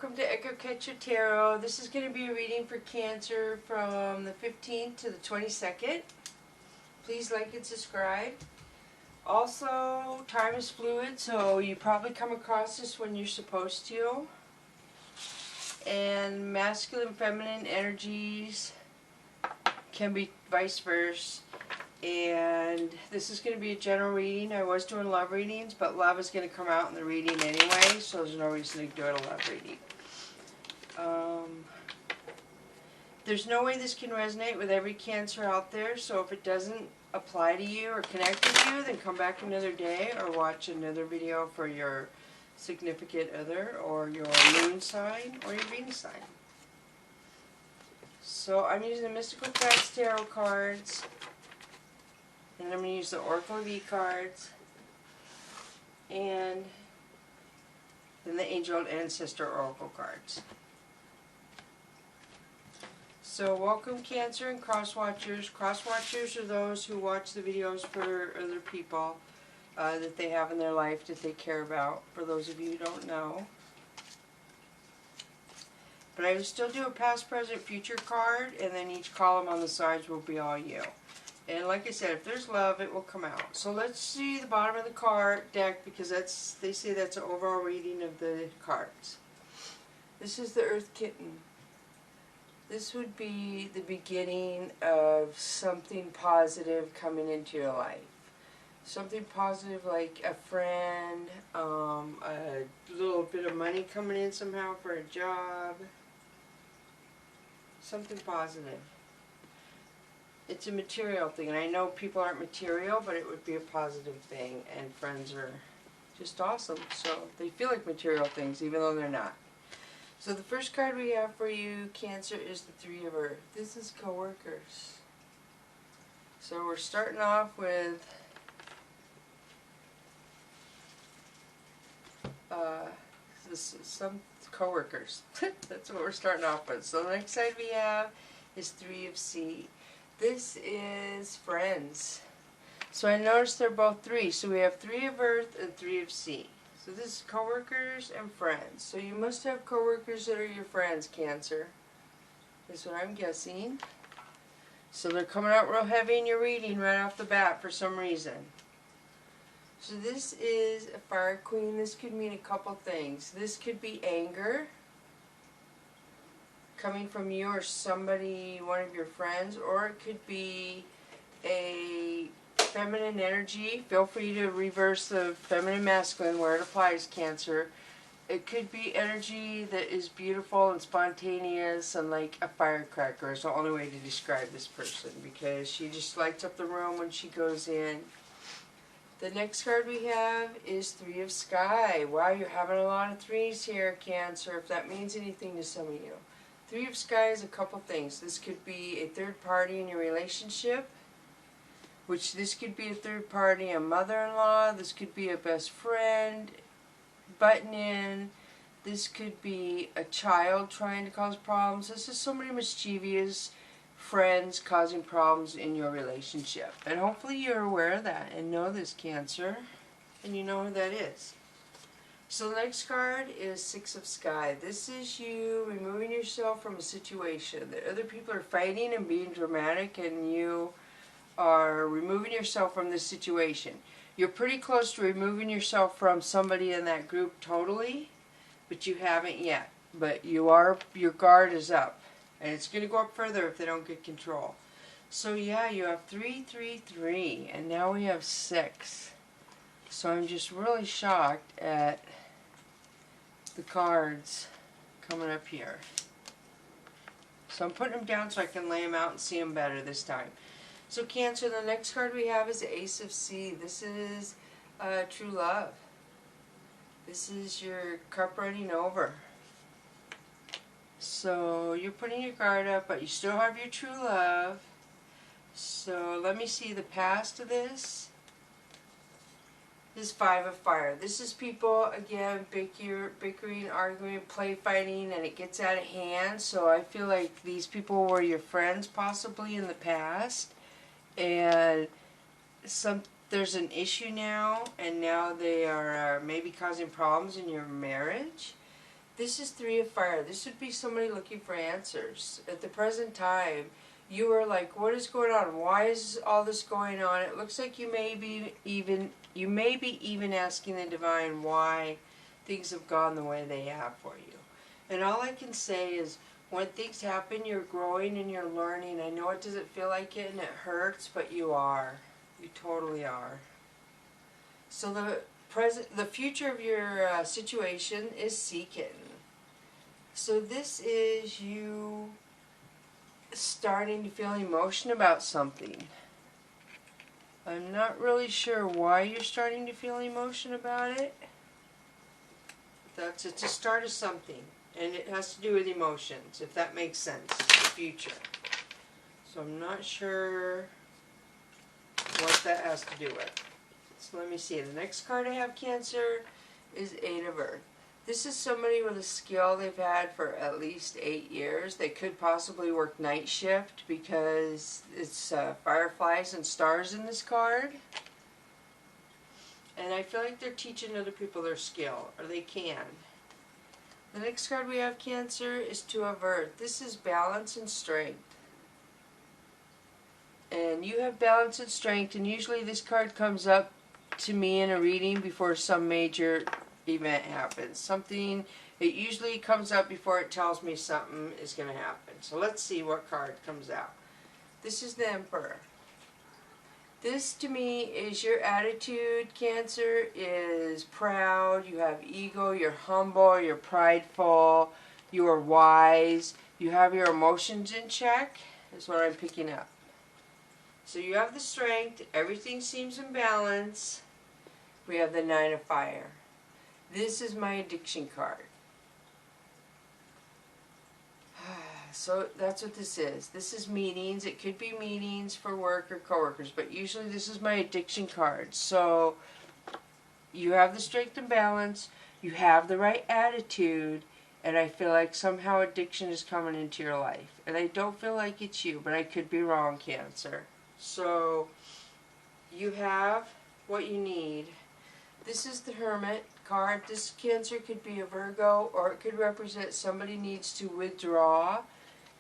welcome to Echo Catcher Tarot. This is going to be a reading for Cancer from the 15th to the 22nd. Please like and subscribe. Also, time is fluid, so you probably come across this when you're supposed to. And masculine, feminine energies can be vice versa. And this is going to be a general reading. I was doing love readings, but love is going to come out in the reading anyway, so there's no reason to do it a love reading. There's no way this can resonate with every Cancer out there, so if it doesn't apply to you or connect with you, then come back another day or watch another video for your significant other or your moon sign or your Venus sign. So I'm using the Mystical Facts Tarot cards. And I'm going to use the Oracle V cards, and then the Angel and Ancestor Oracle cards. So welcome Cancer and Cross Watchers. Cross Watchers are those who watch the videos for other people that they have in their life that they care about, for those of you who don't know. But I will still do a past, present, future card, and then each column on the sides will be all you. And like I said, if there's love, it will come out. So let's see the bottom of the card deck, because they say that's an overall reading of the cards. This is the Earth Kitten. This would be the beginning of something positive coming into your life. Something positive like a friend, a little bit of money coming in somehow for a job. Something positive. It's a material thing, and I know people aren't material, but it would be a positive thing, and friends are just awesome, so they feel like material things, even though they're not. So the first card we have for you, Cancer, is the Three of Earth. This is coworkers. So we're starting off with some coworkers. That's what we're starting off with. So the next side we have is Three of Sea. This is friends. So I noticed they're both three. So we have Three of Earth and Three of Sea. So this is coworkers and friends. So you must have coworkers that are your friends, Cancer. That's what I'm guessing. So they're coming out real heavy in your reading right off the bat for some reason. So this is a Fire Queen. This could mean a couple things. This could be anger coming from you or somebody, one of your friends, or it could be a feminine energy. Feel free to reverse the feminine masculine where it applies, Cancer. It could be energy that is beautiful and spontaneous and like a firecracker is the only way to describe this person, because she just lights up the room when she goes in. The next card we have is Three of Sky. Wow, you're having a lot of threes here, Cancer, if that means anything to some of you. Three of Sky is a couple things. This could be a third party in your relationship, which this could be a third party, a mother-in-law. This could be a best friend, button in. This could be a child trying to cause problems. This is so many mischievous friends causing problems in your relationship. And hopefully you're aware of that and know this, Cancer, and you know who that is. So the next card is Six of Sky. This is you removing yourself from a situation. The other people are fighting and being dramatic, and you are removing yourself from this situation. You're pretty close to removing yourself from somebody in that group totally, but you haven't yet. But you are, your guard is up, and it's going to go up further if they don't get control. So yeah, you have 3, 3, 3, and now we have 6. So I'm just really shocked at the cards coming up here. So I'm putting them down so I can lay them out and see them better this time. So Cancer, the next card we have is the Ace of Sea. This is true love. This is your cup running over. So you're putting your guard up, but you still have your true love. So let me see the past of this. This is Five of Fire. This is people, again, bickering, arguing, play fighting, and it gets out of hand. So I feel like these people were your friends possibly in the past. And there's an issue now, and now they are maybe causing problems in your marriage. This is Three of Fire. This would be somebody looking for answers. At the present time, you are like, what is going on? Why is all this going on? It looks like you may be even asking the divine why things have gone the way they have for you. And all I can say is, when things happen, you're growing and you're learning. I know it doesn't feel like it and it hurts, but you are. You totally are. So the future of your situation is seeking. So this is you starting to feel emotion about something. I'm not really sure why you're starting to feel emotion about it. It's a start of something, and it has to do with emotions, if that makes sense, the future. So I'm not sure what that has to do with. So let me see. The next card I have, Cancer, is Eight of Earth. This is somebody with a skill they've had for at least 8 years. They could possibly work night shift because it's fireflies and stars in this card. And I feel like they're teaching other people their skill, or they can. The next card we have, Cancer, is Two of Earth. This is balance and strength. And you have balance and strength, and usually this card comes up to me in a reading before some major event happens. It usually comes up before it tells me something is going to happen. So let's see what card comes out. This is the Emperor. This to me is your attitude, Cancer, is proud, you have ego, you're humble, you're prideful, you are wise, you have your emotions in check, is what I'm picking up. So you have the strength, everything seems in balance. We have the Nine of Fire. This is my addiction card. So that's what this is. This is meetings. It could be meetings for work or coworkers, but usually this is my addiction card. So you have the strength and balance, you have the right attitude, and I feel like somehow addiction is coming into your life. And I don't feel like it's you, but I could be wrong, Cancer. So you have what you need. This is the Hermit card. This Cancer could be a Virgo, or it could represent somebody needs to withdraw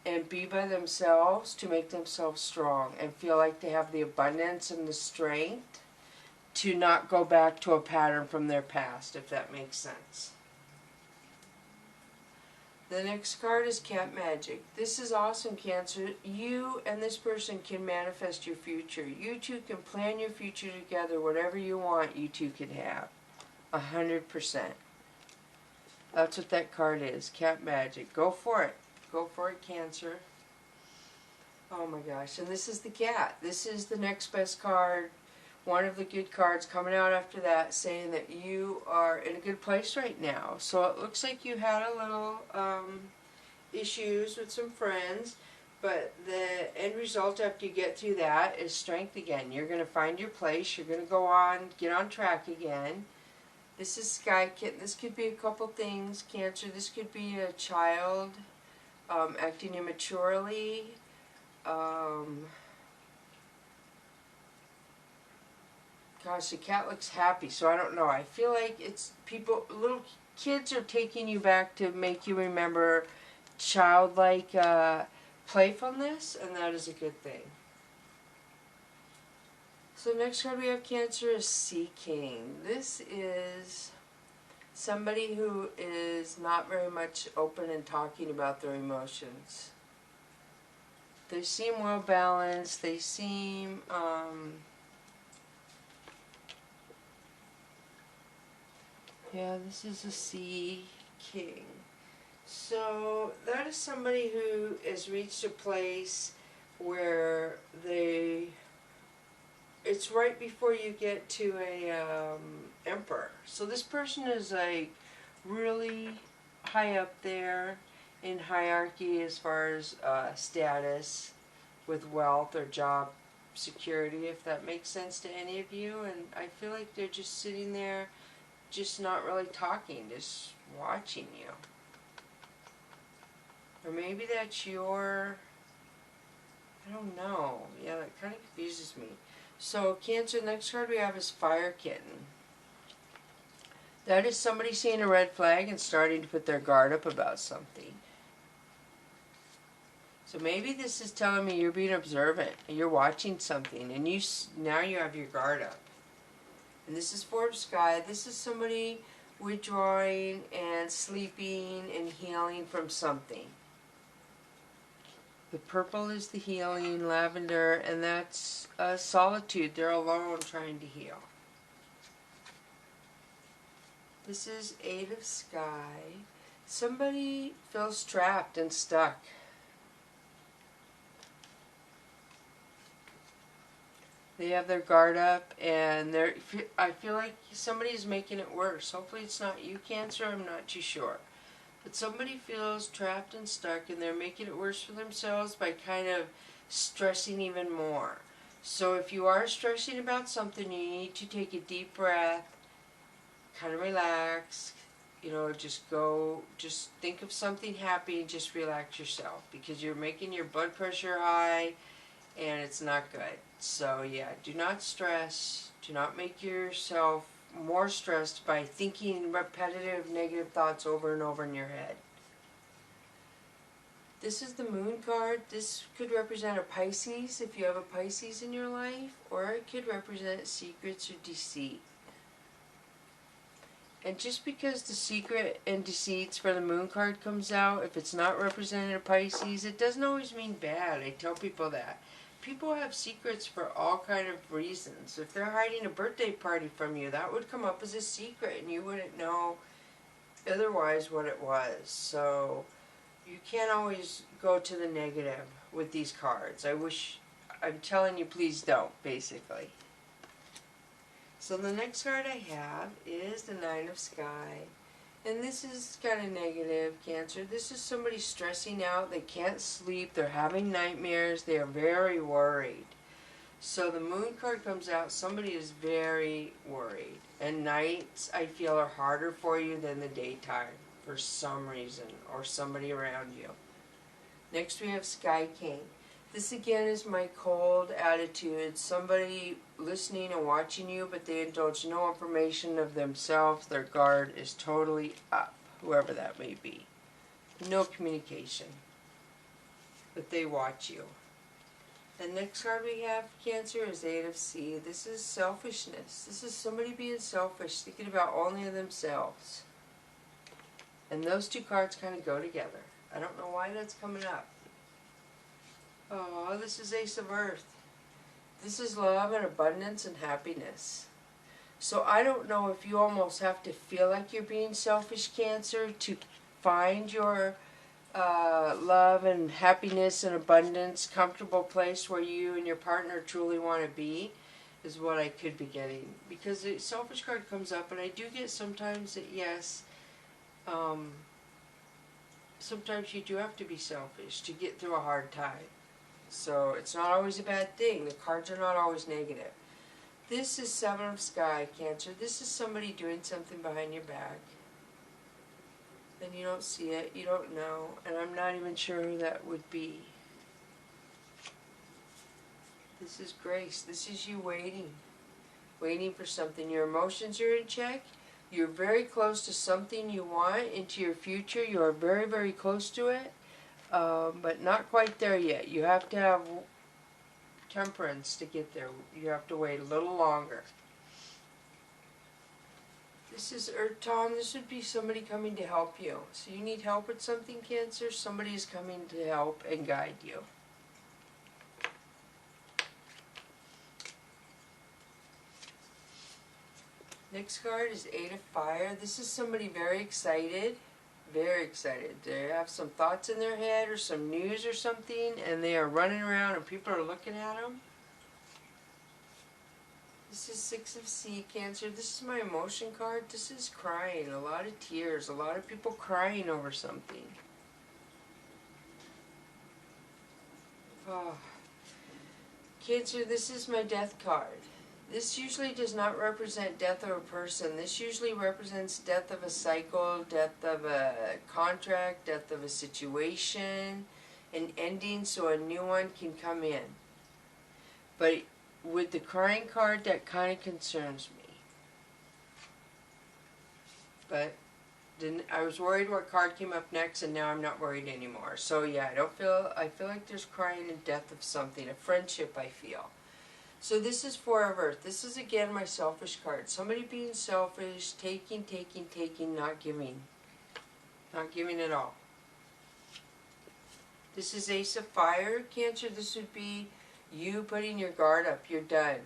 and be by themselves to make themselves strong and feel like they have the abundance and the strength to not go back to a pattern from their past, if that makes sense. The next card is Cat Magic. This is awesome, Cancer. You and this person can manifest your future. You two can plan your future together. Whatever you want, you two can have. 100%. That's what that card is. Cat Magic. Go for it. Go for it, Cancer. Oh my gosh. And this is the cat. This is the next best card. One of the good cards coming out after that, saying that you are in a good place right now. So it looks like you had a little issues with some friends, but the end result after you get through that is strength again. You're going to find your place. You're going to go on, get on track again. This is Sky Kitten. This could be a couple things, Cancer. This could be a child acting immaturely. Gosh, the cat looks happy, so I don't know. I feel like it's people, little kids are taking you back to make you remember childlike playfulness, and that is a good thing. So next card we have, Cancer, is Sea King. This is somebody who is not very much open and talking about their emotions. They seem well balanced. They seem yeah, this is a Sea King. So that is somebody who has reached a place where it's right before you get to a Emperor. So this person is like really high up there in hierarchy as far as status with wealth or job security, if that makes sense to any of you. And I feel like they're just sitting there, just not really talking, just watching you. Or maybe that's your, I don't know. Yeah, that kind of confuses me. So Cancer, next card we have is Fire Kitten. That is somebody seeing a red flag and starting to put their guard up about something. So maybe this is telling me you're being observant and you're watching something and now you have your guard up. And this is Four of Sky. This is somebody withdrawing and sleeping and healing from something. The purple is the healing, lavender, and that's solitude. They're alone trying to heal. This is Eight of Sky. Somebody feels trapped and stuck. They have their guard up, and I feel like somebody's making it worse. Hopefully it's not you, Cancer. I'm not too sure. But somebody feels trapped and stuck, and they're making it worse for themselves by kind of stressing even more. So if you are stressing about something, you need to take a deep breath, kind of relax, just think of something happy and just relax yourself, because you're making your blood pressure high and it's not good. So yeah, do not stress. Do not make yourself more stressed by thinking repetitive negative thoughts over and over in your head. This is the Moon card. This could represent a Pisces if you have a Pisces in your life, or it could represent secrets or deceit. And just because the secret and deceits for the Moon card comes out, if it's not represented a Pisces, it doesn't always mean bad. I tell people that. People have secrets for all kind of reasons. If they're hiding a birthday party from you, that would come up as a secret and you wouldn't know otherwise what it was. So you can't always go to the negative with these cards. I'm telling you, please don't, basically. So the next card I have is the Nine of Sky. And this is kind of negative, Cancer. This is somebody stressing out. They can't sleep. They're having nightmares. They are very worried. So the Moon card comes out. Somebody is very worried. And nights, I feel, are harder for you than the daytime for some reason, or somebody around you. Next we have Sky King. This again is my cold attitude. Somebody listening and watching you, but they indulge no information of themselves. Their guard is totally up, whoever that may be. No communication. But they watch you. The next card we have, Cancer, is Eight of Sea. This is selfishness. This is somebody being selfish, thinking about only themselves. And those two cards kind of go together. I don't know why that's coming up. Oh, this is Ace of Earth. This is love and abundance and happiness. So I don't know if you almost have to feel like you're being selfish, Cancer, to find your love and happiness and abundance, comfortable place where you and your partner truly want to be, is what I could be getting. Because the selfish card comes up, and I do get sometimes that, yes, sometimes you do have to be selfish to get through a hard time. So it's not always a bad thing. The cards are not always negative. This is Seven of Sky, Cancer. This is somebody doing something behind your back. And you don't see it, you don't know, and I'm not even sure who that would be. This is Grace. This is you waiting. Waiting for something. Your emotions are in check. You're very close to something you want into your future. You are very, very close to it. But not quite there yet. You have to have temperance to get there. You have to wait a little longer. This is Earth Tom. This would be somebody coming to help you. So you need help with something, Cancer. Somebody is coming to help and guide you. Next card is Eight of Fire. This is somebody very excited. Very excited. They have some thoughts in their head or some news or something, and they are running around and people are looking at them. This is Six of Sea, Cancer. This is my emotion card. This is crying. A lot of tears. A lot of people crying over something. Oh. Cancer, this is my Death card. This usually does not represent death of a person. This usually represents death of a cycle, death of a contract, death of a situation, an ending so a new one can come in. But with the crying card, that kind of concerns me. but I was worried what card came up next, and now I'm not worried anymore. So yeah, I feel like there's crying and death of something, a friendship I feel. So this is Four of Earth. This is again my selfish card. Somebody being selfish, taking, not giving. Not giving at all. This is Ace of Fire, Cancer. This would be you putting your guard up. You're done.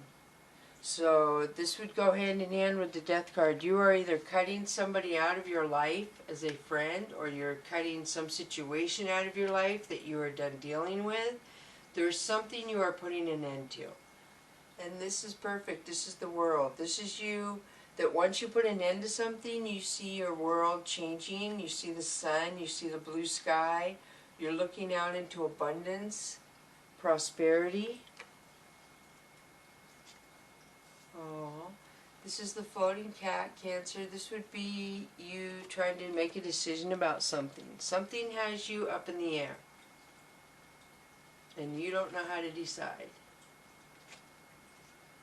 So this would go hand in hand with the Death card. You are either cutting somebody out of your life as a friend, or you're cutting some situation out of your life that you are done dealing with. There's something you are putting an end to. And this is perfect. This is the World. This is you, that once you put an end to something, you see your world changing. You see the sun. You see the blue sky. You're looking out into abundance, prosperity. Oh, this is the Floating Cat, Cancer. This would be you trying to make a decision about something. Something has you up in the air, and you don't know how to decide.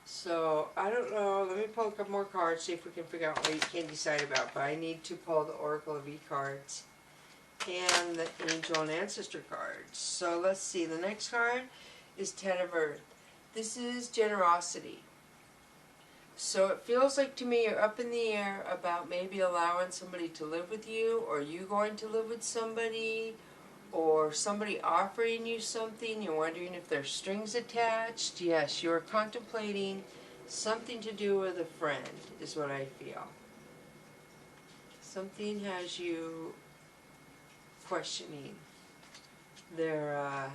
So, I don't know. Let me pull a couple more cards, see if we can figure out what you can decide about. But I need to pull the Oracle of E-cards and the Angel and Ancestor cards. So, let's see. The next card is Ten of Earth. This is generosity. So it feels like to me you're up in the air about maybe allowing somebody to live with you, or you going to live with somebody, or somebody offering you something. You're wondering if there's strings attached. Yes, you're contemplating something to do with a friend is what I feel. Something has you questioning their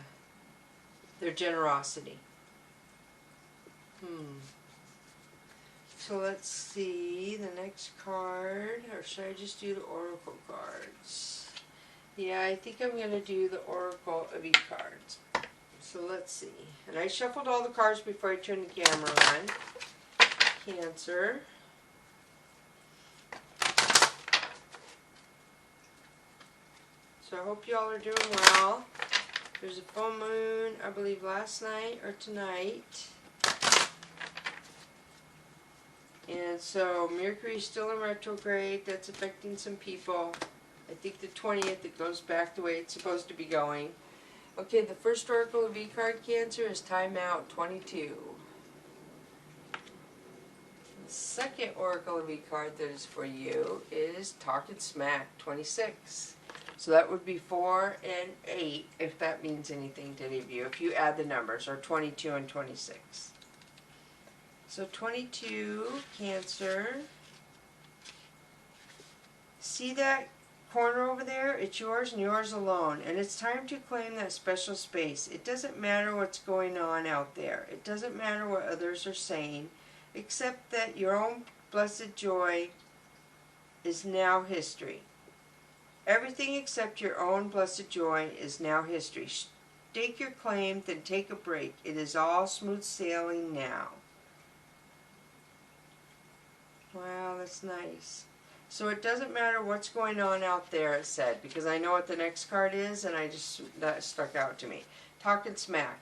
generosity. So let's see the next card, or should I just do the Oracle cards? Yeah, I think I'm going to do the Oracle of E-cards. So let's see. And I shuffled all the cards before I turned the camera on. Cancer. So I hope y'all are doing well. There's a full moon, I believe last night or tonight. And so Mercury's still in retrograde. That's affecting some people. I think the 20th it goes back the way it's supposed to be going. Okay, the first Oracle of E-card, Cancer, is Time Out 22. The second Oracle of E-card that is for you is Talkin' Smack 26. So that would be 4 and 8, if that means anything to any of you, if you add the numbers, or 22 and 26. So 22, Cancer. See that corner over there? It's yours and yours alone. And it's time to claim that special space. It doesn't matter what's going on out there. It doesn't matter what others are saying, except that your own blessed joy is now history. Everything except your own blessed joy is now history. Stake your claim, then take a break. It is all smooth sailing now. Wow, that's nice. So it doesn't matter what's going on out there, it said, because I know what the next card is, and that stuck out to me. Talkin' Smack.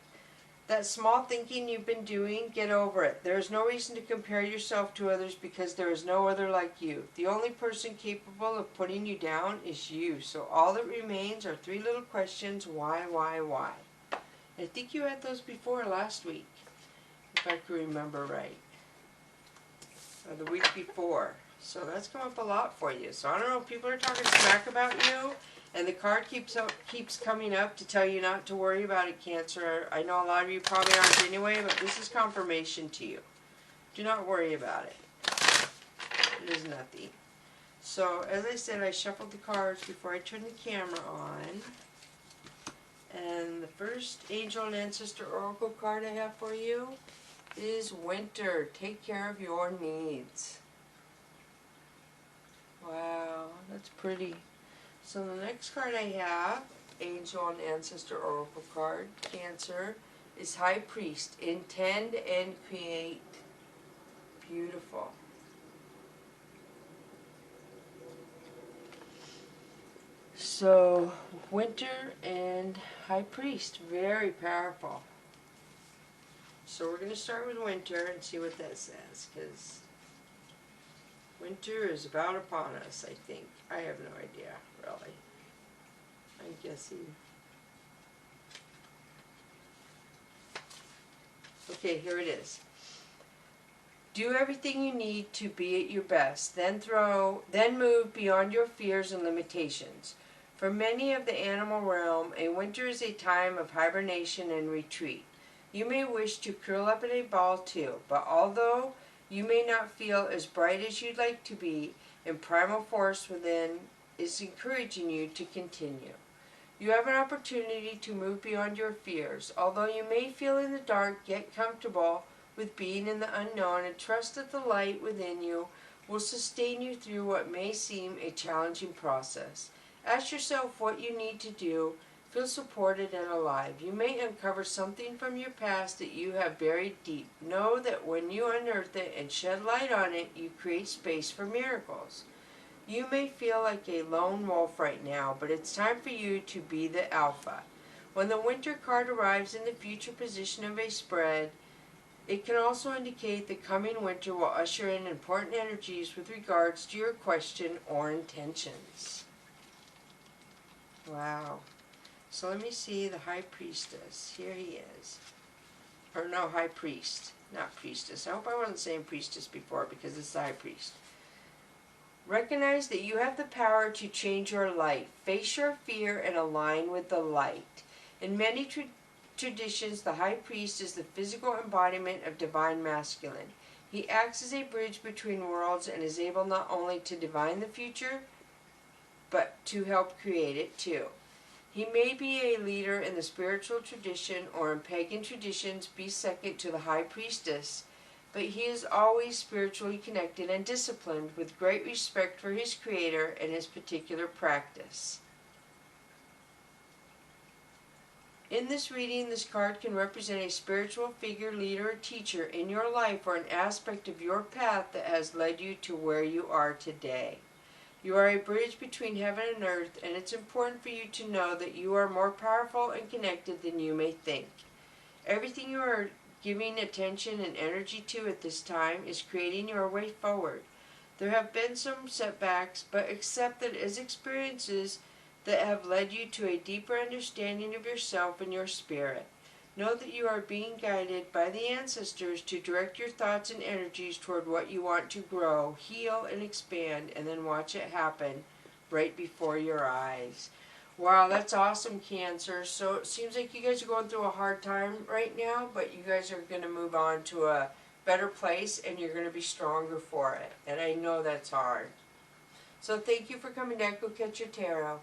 That small thinking you've been doing, get over it. There is no reason to compare yourself to others, because there is no other like you. The only person capable of putting you down is you. So all that remains are 3 little questions. Why? I think you had those before last week, if I can remember right. Or the week before. So that's come up a lot for you. So I don't know if people are talking smack about you, and the card keeps coming up to tell you not to worry about it, Cancer. I know a lot of you probably aren't anyway, but this is confirmation to you. Do not worry about it. It is nothing. So as I said, I shuffled the cards before I turned the camera on. And the first Angel and Ancestor Oracle card I have for you is Winter. Take care of your needs. Wow, that's pretty. So the next card I have, Angel and Ancestor Oracle card, Cancer, is High Priest. Intend and create. Beautiful. So, Winter and High Priest, very powerful. So we're going to start with Winter and see what that says, because Winter is about upon us, I think. I have no idea, really. I'm guessing. Okay, here it is. Do everything you need to be at your best, then move beyond your fears and limitations. For many of the animal realm, a winter is a time of hibernation and retreat. You may wish to curl up in a ball too, but although you may not feel as bright as you'd like to be, and primal force within is encouraging you to continue. You have an opportunity to move beyond your fears. Although you may feel in the dark, get comfortable with being in the unknown and trust that the light within you will sustain you through what may seem a challenging process. Ask yourself what you need to do. Feel supported and alive. You may uncover something from your past that you have buried deep. Know that when you unearth it and shed light on it, you create space for miracles. You may feel like a lone wolf right now, but it's time for you to be the alpha. When the winter card arrives in the future position of a spread, it can also indicate the coming winter will usher in important energies with regards to your question or intentions. Wow. So let me see the High Priestess. Here he is. Or no, High Priest, not Priestess. I hope I wasn't saying Priestess before because it's the High Priest. Recognize that you have the power to change your life. Face your fear and align with the light. In many traditions, the High Priest is the physical embodiment of divine masculine. He acts as a bridge between worlds and is able not only to divine the future, but to help create it too. He may be a leader in the spiritual tradition, or in pagan traditions be second to the High Priestess, but he is always spiritually connected and disciplined with great respect for his Creator and his particular practice. In this reading, this card can represent a spiritual figure, leader, or teacher in your life, or an aspect of your path that has led you to where you are today. You are a bridge between heaven and earth, and it's important for you to know that you are more powerful and connected than you may think. Everything you are giving attention and energy to at this time is creating your way forward. There have been some setbacks, but accept that as experiences that have led you to a deeper understanding of yourself and your spirit. Know that you are being guided by the ancestors to direct your thoughts and energies toward what you want to grow, heal, and expand, and then watch it happen right before your eyes. Wow, that's awesome, Cancer. So it seems like you guys are going through a hard time right now, but you guys are going to move on to a better place, and you're going to be stronger for it. And I know that's hard. So thank you for coming to Echo Catcher Tarot.